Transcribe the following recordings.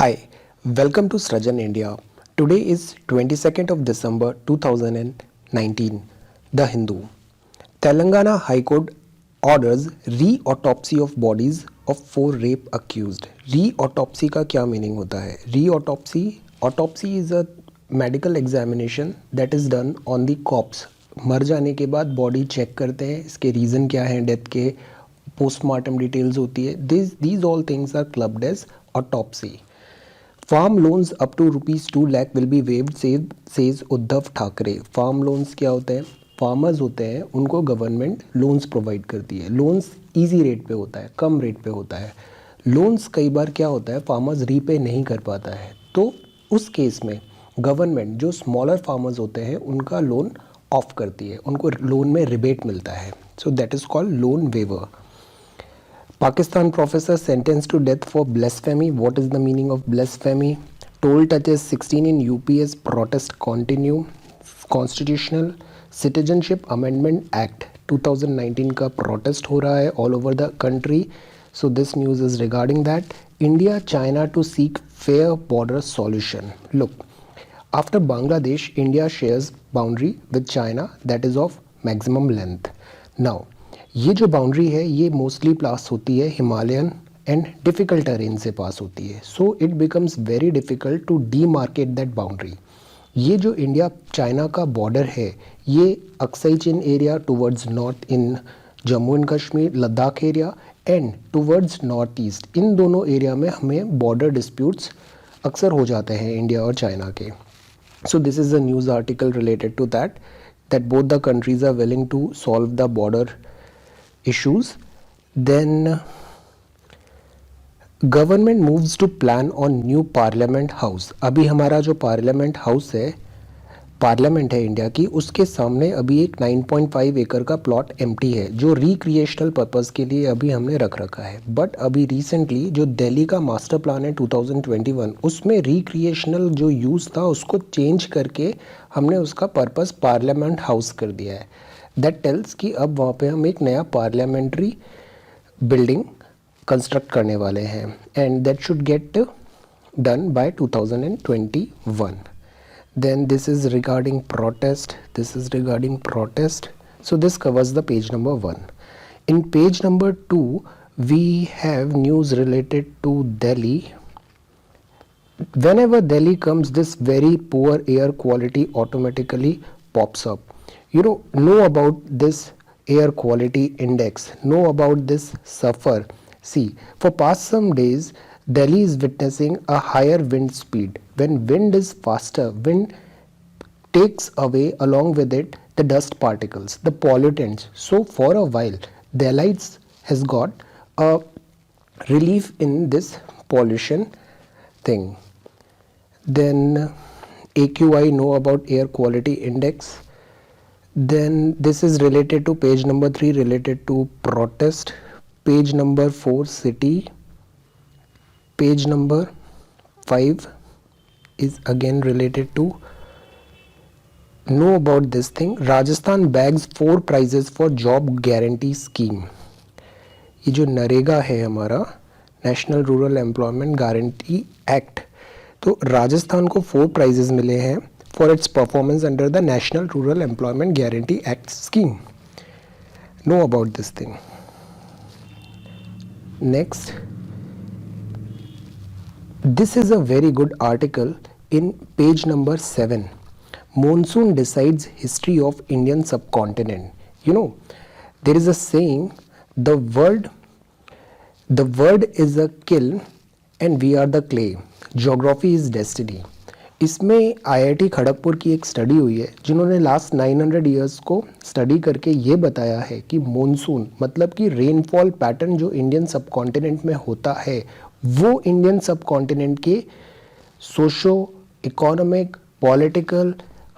Hi, welcome to Srajan India. Today is 22nd of December 2019. The Hindu. Telangana High Court orders re-autopsy of bodies of 4 rape accused. Re-autopsy का क्या meaning होता है? Autopsy is a medical examination that is done on the corpse. मर जाने के बाद body check करते हैं, इसके रीज़न क्या हैं डेथ के, पोस्टमार्टम डिटेल्स होती है. These all things are clubbed as autopsy. Farm loans up to ₹2 lakh will be waived says Uddhav Thackeray. Farm loans क्या होते हैं? फार्मर्स होते हैं, उनको गवर्नमेंट लोन्स प्रोवाइड करती है. लोन्स इजी रेट पे होता है, कम रेट पे होता है. लोन्स कई बार क्या होता है, फार्मर्स रीपे नहीं कर पाता है, तो उस केस में गवर्नमेंट जो स्मॉलर फार्मर्स होते हैं उनका लोन ऑफ करती है, उनको लोन में रिबेट मिलता है. So that is called loan waiver. Pakistan professor sentenced to death for blasphemy. What is the meaning of blasphemy? Toll touches 16 in UP's protest continue. Constitutional Citizenship Amendment Act 2019 का protest हो रहा है all over the country. So this news is regarding that. India, China to seek fair border solution. Look, after Bangladesh, India shares boundary with China that is of maximum length. Now, ये जो boundary है ये mostly पास होती है Himalayan and difficult terrain से पास होती है. So it becomes very difficult to demarcate that boundary. ये जो इंडिया चाइना का बॉर्डर है ये Aksai Chin area towards north in Jammu and Kashmir, Ladakh area and towards north east, इन दोनों एरिया में हमें बॉर्डर डिस्प्यूट्स अक्सर हो जाते हैं इंडिया और चाइना के. So this is a news article related to that both the countries are willing to solve the border issues. Then government moves to plan on new parliament house. अभी हमारा जो parliament house है, parliament है India की, उसके सामने अभी एक 9.5 एकड़ का प्लॉट एम्प्टी है जो रिक्रिएशनल पर्पस के लिए अभी हमने रख रखा है. बट अभी रिसेंटली जो दिल्ली का मास्टर प्लान है 2021, उसमें रिक्रिएशनल जो यूज़ था उसको चेंज करके हमने उसका पर्पस पार्लियामेंट हाउस कर दिया है. दैट टेल्स कि अब वहाँ पे हम एक नया पार्लियामेंट्री बिल्डिंग कंस्ट्रक्ट करने वाले हैं and that should get done by 2021. Then this is regarding protest. So this covers the page number 1. In page number 2 we have news related to Delhi. Whenever Delhi comes, this very poor air quality automatically pops up. You know about this air quality index, know about this suffer. See, for past some days Delhi is witnessing a higher wind speed. When wind is faster, wind takes away along with it the dust particles, the pollutants. So for a while Delhiites has got a relief in this pollution thing. Then AQI, know about air quality index. Then this is related to page number 3 related to protest. Page number 4 city. Page number 5 is again related to know about this thing. Rajasthan bags 4 prizes for job guarantee scheme. ये जो नरेगा है हमारा national rural employment guarantee act, तो राजस्थान को 4 prices मिले हैं for its performance under the national rural employment guarantee act scheme. Know about this thing. Next, this is a very good article in page number 7. Monsoon decides history of Indian subcontinent. You know, there is a saying, the world is a kiln and we are the clay. Geography is destiny. इसमें IIT Kharagpur की एक study हुई है जिन्होंने last 900 years को study करके ये बताया है कि मॉनसून मतलब कि रेनफॉल पैटर्न जो इंडियन सबकॉन्टिनेंट में होता है वो इंडियन सबकॉन्टिनेंट के सोशो इकोनॉमिक पॉलिटिकल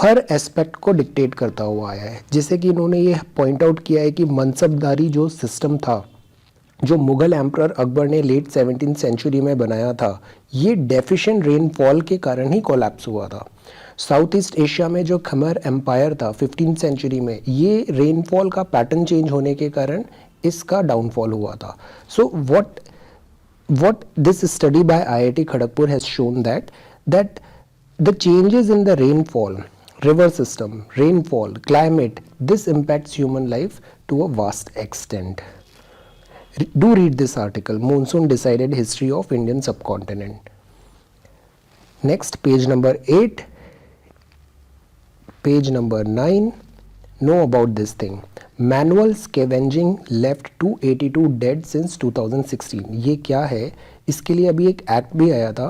हर एस्पेक्ट को डिक्टेट करता हुआ आया है. जैसे कि इन्होंने ये पॉइंट आउट किया है कि मनसबदारी जो सिस्टम था जो मुग़ल एम्परर अकबर ने लेट 17th सेंचुरी में बनाया था, ये डेफिशिएंट रेनफॉल के कारण ही कोलैप्स हुआ था. साउथ ईस्ट एशिया में जो खमर एम्पायर था 15th सेंचुरी में, ये रेनफॉल का पैटर्न चेंज होने के कारण इसका डाउनफॉल हुआ था. So what what this study by IIT Kharagpur has shown that the changes in the rainfall, river system, rainfall, climate, this impacts human life to a vast extent. Do read this article, Monsoon Decided History of Indian Subcontinent. Next, page number 8, page number 9, know about this thing. Manual scavenging left 282 dead since 2016. ये क्या है? इसके लिए अभी एक act भी आया था,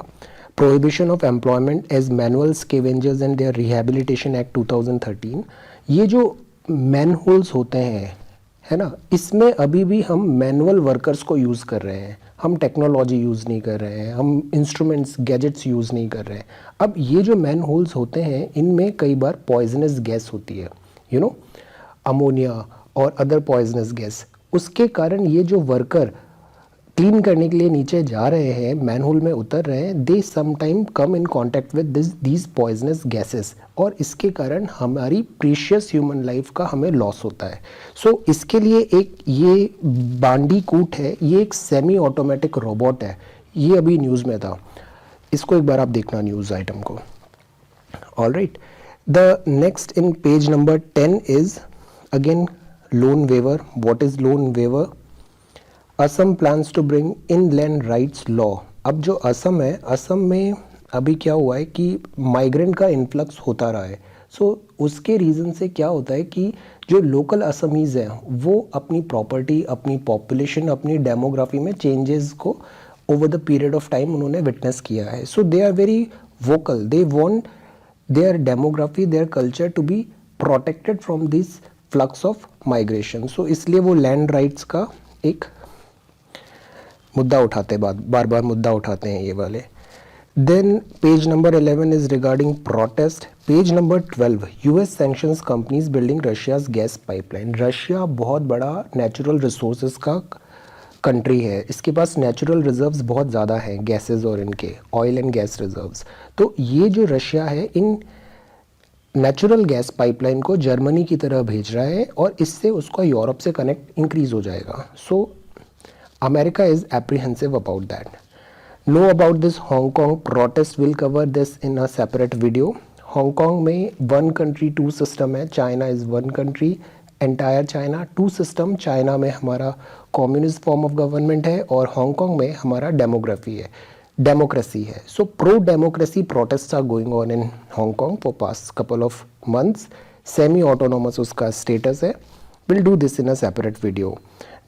prohibition of employment as manual scavengers and their rehabilitation act 2013. ये जो मैन होल्स होते हैं, है ना, इसमें अभी भी हम मैनुअल वर्कर्स को यूज़ कर रहे हैं, हम टेक्नोलॉजी यूज़ नहीं कर रहे हैं, हम इंस्ट्रूमेंट्स गैजेट्स यूज़ नहीं कर रहे हैं. अब ये जो मैन होल्स होते हैं, इनमें कई बार पॉइजनस गैस होती है, यू नो, अमोनिया और अदर पॉइजनस गैस. उसके कारण ये जो वर्कर क्लीन करने के लिए नीचे जा रहे हैं, मैनहोल में उतर रहे हैं, they sometime come in contact with these poisonous gases, और इसके कारण हमारी प्रीशियस ह्यूमन लाइफ का हमें लॉस होता है. सो इसके लिए एक ये बांडीकूट है, ये एक सेमी ऑटोमेटिक रोबोट है, ये अभी न्यूज़ में था, इसको एक बार आप देखना न्यूज़ आइटम को. All right, the next in page number 10 is again loan waiver. What is loan waiver? Assam plans to bring inland rights law. अब जो असम है, असम में अभी क्या हुआ है कि माइग्रेंट का इन्फ्लक्स होता रहा है. सो उसके रीज़न से क्या होता है कि जो लोकल असमीज़ हैं वो अपनी प्रॉपर्टी, अपनी पॉपुलेशन, अपनी डेमोग्राफी में चेंजेस को over the period of time उन्होंने विटनेस किया है. So they are very vocal, they want their demography, their culture to be protected from this flux of migration. So इसलिए वो लैंड राइट्स का एक मुद्दा उठाते बार बार मुद्दा उठाते हैं ये वाले. Then page number 11 is regarding protest. Page number 12, US sanctions companies building Russia's gas pipeline. Russia बहुत बड़ा नेचुरल रिसोर्सेज का कंट्री है, इसके पास नेचुरल रिजर्व्स बहुत ज़्यादा हैं, गैसेस और इनके ऑयल एंड गैस रिजर्व्स. तो ये जो रशिया है, इन नेचुरल गैस पाइपलाइन को जर्मनी की तरह भेज रहा है और इससे उसका यूरोप से कनेक्ट इंक्रीज हो जाएगा. सो America is apprehensive about that. Know about this Hong Kong protest. Will cover this in a separate video. Hong Kong में one country two system है, China is one country, entire China two system. China में हमारा communist form of government है और Hong Kong में हमारा democracy है. So pro-democracy protests are going on in Hong Kong for past couple of months. Semi-autonomous उसका status है. We'll do this in a separate video.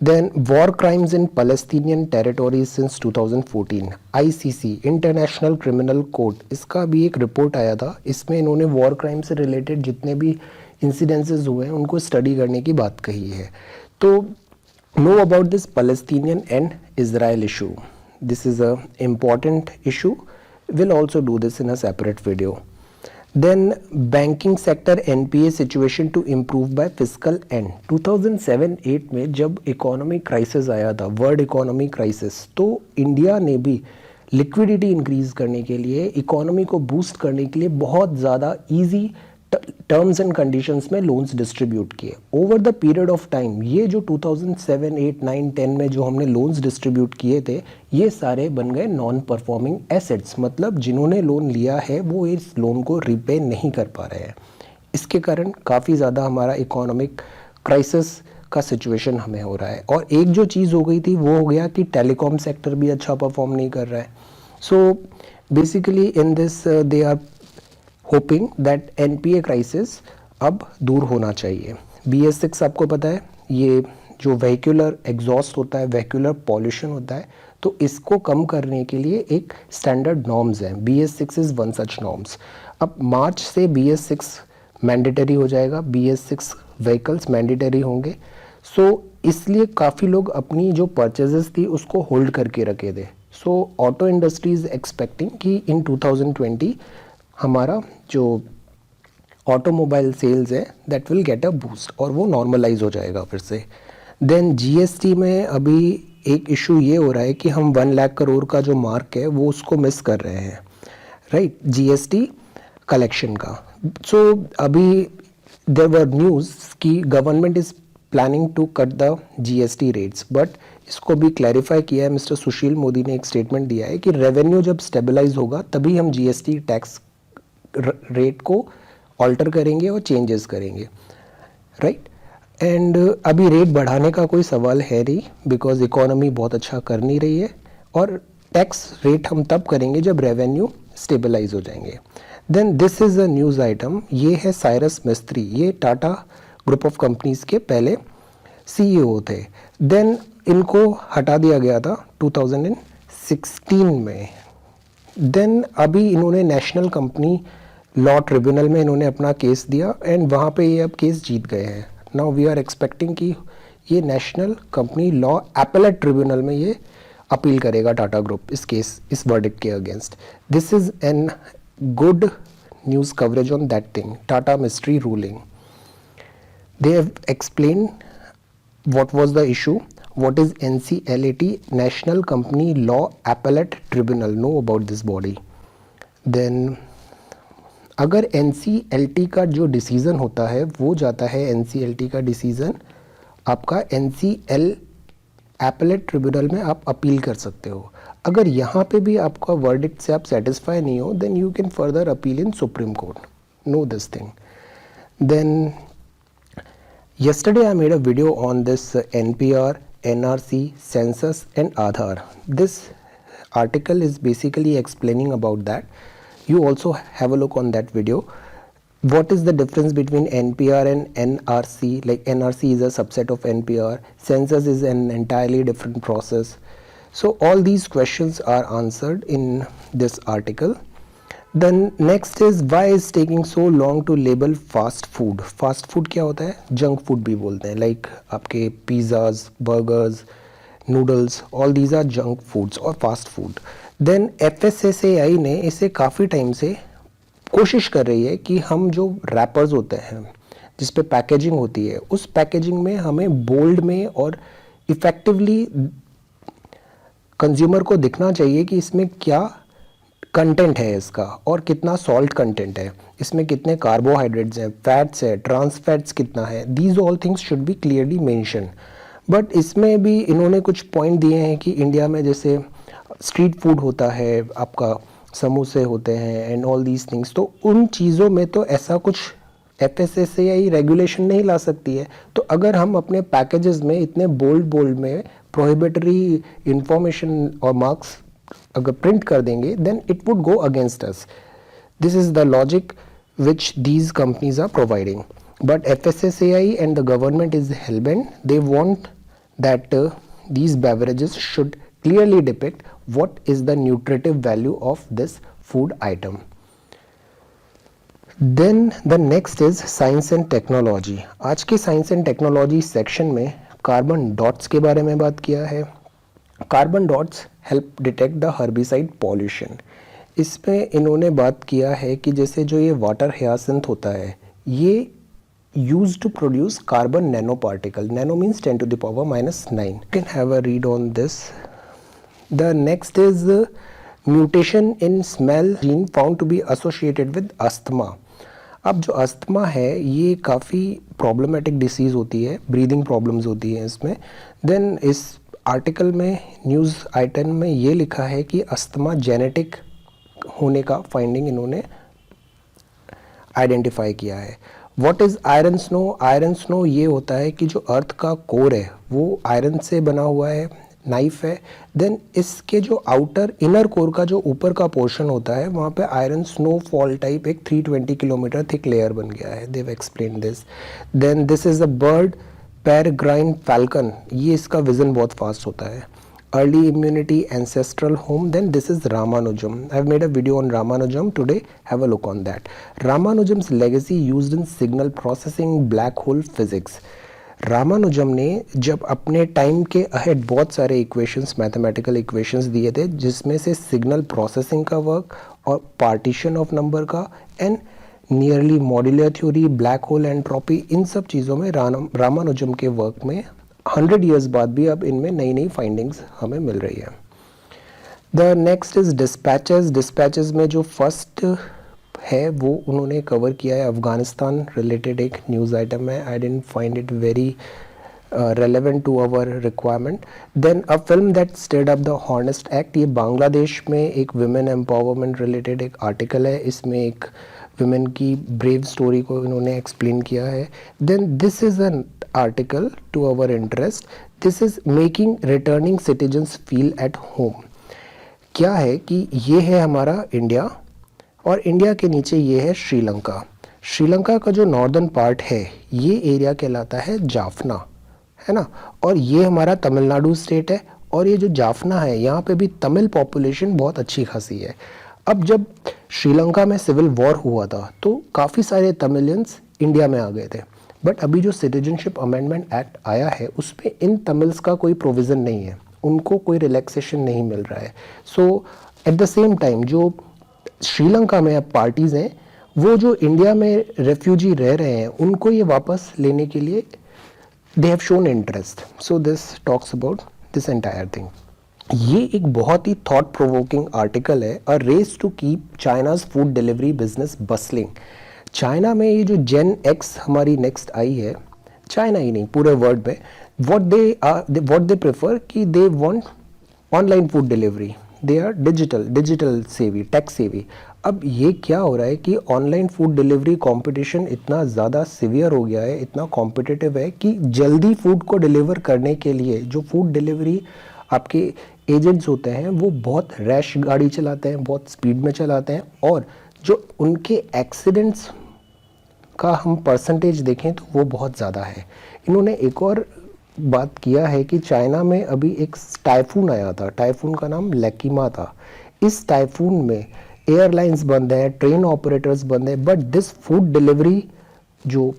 Then war crimes in Palestinian territories since 2014. ICC International Criminal Court, इसका भी एक report आया था, इसमें इन्होंने war crime से रिलेटेड जितने भी इंसिडेंसेस हुए हैं उनको स्टडी करने की बात कही है. तो know about this Palestinian and Israel issue. This is a important issue. Will also do this in a separate video. Then banking sector NPA situation to improve by fiscal end. 2007-8 में जब economy crisis आया था, world economy crisis, तो India ने भी liquidity increase करने के लिए, इकोनॉमी को बूस्ट करने के लिए बहुत ज़्यादा इजी टर्म्स एंड कंडीशंस में लोन्स डिस्ट्रीब्यूट किए. Over the period of time ये जो 2007, 8, 9, 10 में जो हमने लोन्स डिस्ट्रीब्यूट किए थे, ये सारे बन गए नॉन परफॉर्मिंग एसेट्स. मतलब जिन्होंने लोन लिया है वो इस लोन को रिपे नहीं कर पा रहे हैं. इसके कारण काफ़ी ज़्यादा हमारा इकोनॉमिक क्राइसिस का सिचुएशन हमें हो रहा है. और एक जो चीज़ हो गई थी वो हो गया कि टेलीकॉम सेक्टर भी अच्छा परफॉर्म नहीं कर रहा है. So basically in this they are hoping that NPA crisis अब दूर होना चाहिए. BS6 आपको पता है, ये जो वेहिकुलर एग्जॉस्ट होता है, वेहिकुलर पॉल्यूशन होता है, तो इसको कम करने के लिए एक स्टैंडर्ड नॉर्म्स हैं. BS6 is one such norms. अब मार्च से BS6 मैंडेटरी हो जाएगा, BS6 व्हीकल्स मैंडेटरी होंगे. सो इसलिए काफ़ी लोग अपनी जो परचेजेस थी उसको होल्ड करके रखे थे. सो ऑटो इंडस्ट्री इज़ एक्सपेक्टिंग कि इन 2020 हमारा जो ऑटोमोबाइल सेल्स है that will get a boost और वो नॉर्मलाइज हो जाएगा फिर से. देन GST में अभी एक इशू ये हो रहा है कि हम 1 लाख करोड़ का जो मार्क है वो उसको मिस कर रहे हैं, राइट, GST कलेक्शन का. सो अभी देयर वर न्यूज़ कि government is planning to cut the GST rates, but इसको भी क्लैरिफाई किया है मिस्टर सुशील मोदी ने, एक स्टेटमेंट दिया है कि रेवेन्यू जब स्टेबलाइज होगा तभी हम जीएसटी टैक्स रेट को ऑल्टर करेंगे और चेंजेस करेंगे, राइट। एंड अभी रेट बढ़ाने का कोई सवाल है नहीं, बिकॉज इकोनॉमी बहुत अच्छा कर नहीं रही है, और टैक्स रेट हम तब करेंगे जब रेवेन्यू स्टेबलाइज हो जाएंगे। Then this is a news item, ये है साइरस मिस्त्री, ये टाटा ग्रुप ऑफ कंपनीज के पहले सीईओ थे। देन इनको हटा दिया गया था 2016 में। देन अभी इन्होंने नेशनल कंपनी लॉ ट्रिब्यूनल में इन्होंने अपना केस दिया एंड वहाँ पे ये अब केस जीत गए हैं। नाउ वी आर एक्सपेक्टिंग कि ये national company law appellate tribunal में ये अपील करेगा टाटा ग्रुप इस केस, इस वर्डिक्ट के against. This is an good news coverage on that thing, Tata mystery ruling. They have explained what was the issue, what is NCLAT, National Company Law Appellate Tribunal, know about this body. Then अगर NCLT का जो decision होता है वो जाता है, NCLT का decision आपका NCL एपेलेट ट्रिब्यूनल में आप अपील कर सकते हो। अगर यहाँ पे भी आपका वर्डिक्ट से आप सेटिस्फाई नहीं हो, then you can further appeal in Supreme Court, no this thing. Then yesterday I made a video on this NPR, NRC, census and Aadhaar. This article is basically explaining about that. You also have a look on that video. What is the difference between NPR and NRC? Like NRC is a subset of NPR. Census is an entirely different process. So all these questions are answered in this article. Then next is why is taking so long to label fast food. Fast food क्या होता है? Junk food भी बोलते हैं, like आपके pizzas, burgers, noodles, all these are junk foods और fast food. Then FSSAI ने इसे काफ़ी टाइम से कोशिश कर रही है कि हम जो रैपर्स होते हैं जिस पे पैकेजिंग होती है, उस पैकेजिंग में हमें बोल्ड में और इफ़ेक्टिवली कंज्यूमर को दिखना चाहिए कि इसमें क्या कंटेंट है इसका और कितना सॉल्ट कंटेंट है, इसमें कितने कार्बोहाइड्रेट्स हैं, फैट्स है, ट्रांस फैट्स कितना है, these all things should be clearly mention. But इसमें भी इन्होंने कुछ पॉइंट दिए हैं कि इंडिया में जैसे स्ट्रीट फूड होता है, आपका समोसे होते हैं एंड ऑल दीज थिंग्स, तो उन चीज़ों में तो ऐसा कुछ FSSAI रेगुलेशन नहीं ला सकती है। तो अगर हम अपने पैकेजेस में इतने बोल्ड में प्रोहिबिटरी इंफॉर्मेशन और मार्क्स अगर प्रिंट कर देंगे, then it would go against us. This is the logic which these companies are providing, but FSSAI and the government is hellbent. They want that these beverages should clearly depict what is the nutritive value of this food item. Then the next is science and technology. आज के science and technology section में carbon dots के बारे में बात किया है। Carbon dots help detect the herbicide pollution. इसमें इन्होंने बात किया है कि जैसे जो ये वाटर हियासिंथ होता है, ये use to produce carbon nano particle, nano means 10 to the power -9. You can have a read on this. The next is mutation in smell gene found to be associated with asthma. अब जो asthma है ये काफ़ी problematic disease होती है, breathing problems होती हैं इसमें। देन इस आर्टिकल में, न्यूज़ आइटम में ये लिखा है कि अस्थमा जेनेटिक होने का फाइंडिंग इन्होंने आइडेंटिफाई किया है। What is iron snow? Iron snow ये होता है कि जो अर्थ का कोर है वो आयरन से बना हुआ है, नाइफ है। देन इसके जो आउटर इनर कोर का जो ऊपर का पोर्शन होता है वहाँ पे आयरन स्नोफॉल टाइप एक 320 किलोमीटर थिक लेयर बन गया है। They've explain this. Then this is a bird, peregrine falcon, ये इसका विजन बहुत फास्ट होता है। Early immunity, ancestral home. Then this is Ramanujan. I have made a video on Ramanujan today, have a look on that. Ramanujan's legacy used in signal processing, black hole physics. Ramanujan ने जब अपने time के ahead बहुत सारे equations, mathematical equations दिए थे जिसमें से सिग्नल प्रोसेसिंग का वर्क और पार्टीशन ऑफ नंबर का and nearly modular theory, black hole entropy, इन सब चीज़ों में रामानुजम के वर्क में 100 ईयर्स बाद भी अब इनमें नई नई फाइंडिंग्स हमें मिल रही है। The next is dispatches. Dispatches में जो फर्स्ट है वो उन्होंने कवर किया है अफ़गानिस्तान रिलेटेड एक न्यूज़ आइटम है। I didn't find it very relevant to our requirement. Then a film that stirred up the Honest Act, ये बांग्लादेश में एक women empowerment related एक article है, इसमें एक women की brave story को इन्होंने explain किया है. Then this is an article to our interest. This is making returning citizens feel at home. क्या है कि ये है हमारा इंडिया और इंडिया के नीचे ये है श्रीलंका. श्रीलंका का जो नॉर्दर्न पार्ट है ये एरिया कहलाता है जाफना, है ना, और ये हमारा तमिलनाडु स्टेट है. और ये जो जाफना है यहाँ पे भी तमिल पॉपुलेशन बहुत अच्छी खासी है. अब जब श्रीलंका में सिविल वॉर हुआ था तो काफ़ी सारे तमिलियंस इंडिया में आ गए थे. बट अभी जो सिटीजनशिप अमेंडमेंट एक्ट आया है उसमें इन तमिल्स का कोई प्रोविज़न नहीं है, उनको कोई रिलैक्सेशन नहीं मिल रहा है. सो एट द सेम टाइम जो श्रीलंका में अब पार्टीज़ हैं वो जो इंडिया में रेफ्यूजी रह रहे हैं उनको ये वापस लेने के लिए they have shown interest. So this talks about this entire thing. ये एक बहुत ही थॉट प्रोवोकिंग आर्टिकल है, a race to keep China's food delivery business bustling. China में ये जो जेन एक्स हमारी नेक्स्ट आई है, चाइना ही नहीं पूरे वर्ल्ड में, व्हाट दे प्रेफर कि they want online food delivery. They are digital savvy, tech savvy. अब ये क्या हो रहा है कि ऑनलाइन फूड डिलीवरी कंपटीशन इतना ज़्यादा सीवियर हो गया है, इतना कॉम्पिटिटिव है कि जल्दी फूड को डिलीवर करने के लिए जो फूड डिलीवरी आपके एजेंट्स होते हैं वो बहुत रैश गाड़ी चलाते हैं, बहुत स्पीड में चलाते हैं, और जो उनके एक्सीडेंट्स का हम परसेंटेज देखें तो वो बहुत ज़्यादा है. इन्होंने एक और बात किया है कि चाइना में अभी एक टाइफून आया था, टाइफून का नाम लेकिमा था. इस टाइफून में एयरलाइंस बंद हैं, ट्रेन ऑपरेटर्स बंद हैं, बट दिस फूड डिलीवरी जो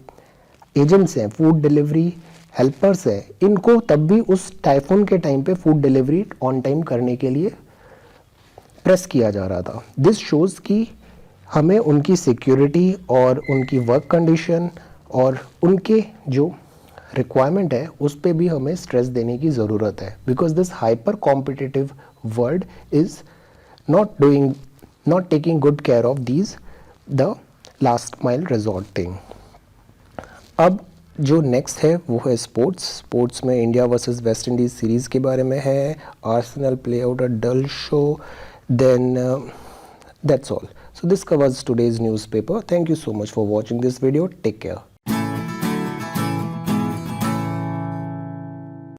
एजेंट्स हैं, फूड डिलीवरी हेल्पर्स हैं, इनको तब भी उस टाइफून के टाइम पे फूड डिलीवरी ऑन टाइम करने के लिए प्रेस किया जा रहा था. दिस शोज़ कि हमें उनकी सिक्योरिटी और उनकी वर्क कंडीशन और उनके जो रिक्वायरमेंट है उस पर भी हमें स्ट्रेस देने की ज़रूरत है. Because this hyper competitive world is not taking good care of these the last mile resort thing. अब जो नेक्स्ट है वो है स्पोर्ट्स में India versus West Indies series के बारे में है. Arsenal play out a dull show. Then that's all. So this covers today's newspaper. Thank you so much for watching this video. Take care.